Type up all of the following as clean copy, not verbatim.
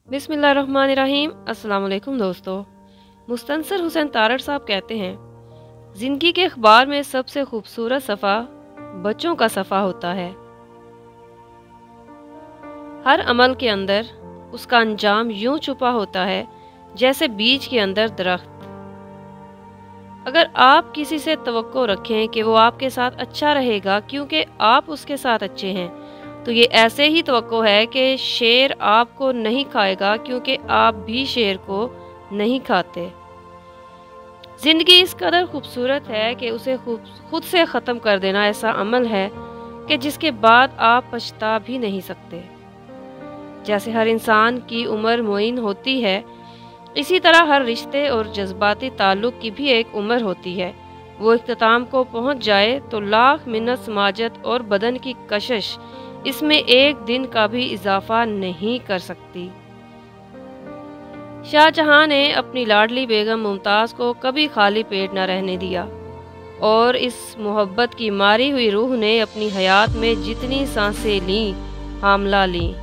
बिस्मिल्लाहिर्रहमानिर्रहीम। अस्सलाम वालेकुम दोस्तों। मुस्तनसर हुसैन तारड़ साहब कहते हैं, ज़िंदगी के अखबार में सबसे खूबसूरत सफ़ा बच्चों का सफ़ा होता है। हर अमल के अंदर उसका अंजाम यूं छुपा होता है जैसे बीज के अंदर दरख्त। अगर आप किसी से तवक्को रखें कि वो आपके साथ अच्छा रहेगा क्योंकि आप उसके साथ अच्छे हैं, तो ये ऐसे ही तवक्को है कि शेर आपको नहीं खाएगा क्योंकि आप भी शेर को नहीं खाते। ज़िंदगी इस कदर खूबसूरत है कि उसे खुद से ख़त्म कर देना ऐसा अमल है कि जिसके बाद आप पछता भी नहीं सकते। जैसे हर इंसान की उम्र मुय्यन होती है, इसी तरह हर रिश्ते और जज्बाती ताल्लुक़ की भी एक उम्र होती है। वो इख्तिताम को पहुँच जाए तो लाख मिन्नत समाजत और बदन की कशिश इसमें एक दिन का भी इजाफा नहीं कर सकती। शाहजहां ने अपनी लाडली बेगम मुमताज़ को कभी खाली पेट न रहने दिया और इस मोहब्बत की मारी हुई रूह ने अपनी हयात में जितनी सांसें लीं, हामला लीं।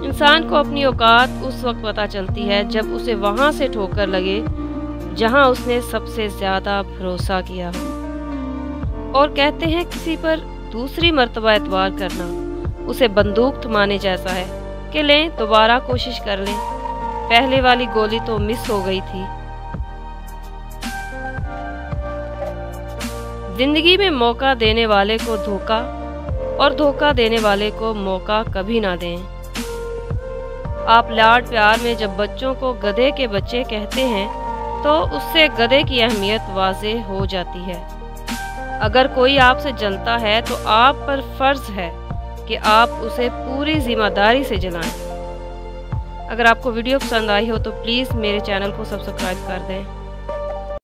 इंसान को अपनी औकात उस वक्त पता चलती है जब उसे वहाँ से ठोकर लगे जहाँ उसने सबसे ज़्यादा भरोसा किया हो। और कहते हैं किसी पर दूसरी मर्तबा एतबार करना उसे बंदूक थमाने जैसा है कि लें दोबारा कोशिश कर लें, पहले वाली गोली तो मिस हो गई थी। जिंदगी में मौका देने वाले को धोखा और धोखा देने वाले को मौका कभी ना दें। आप लाड प्यार में जब बच्चों को गधे के बच्चे कहते हैं तो उससे गधे की अहमियत वाज़ेह हो जाती है। अगर कोई आपसे जलता है तो आप पर फ़र्ज़ है कि आप उसे पूरी ज़िम्मेदारी से जलाएं। अगर आपको वीडियो पसंद आई हो तो प्लीज़ मेरे चैनल को सब्सक्राइब कर दें।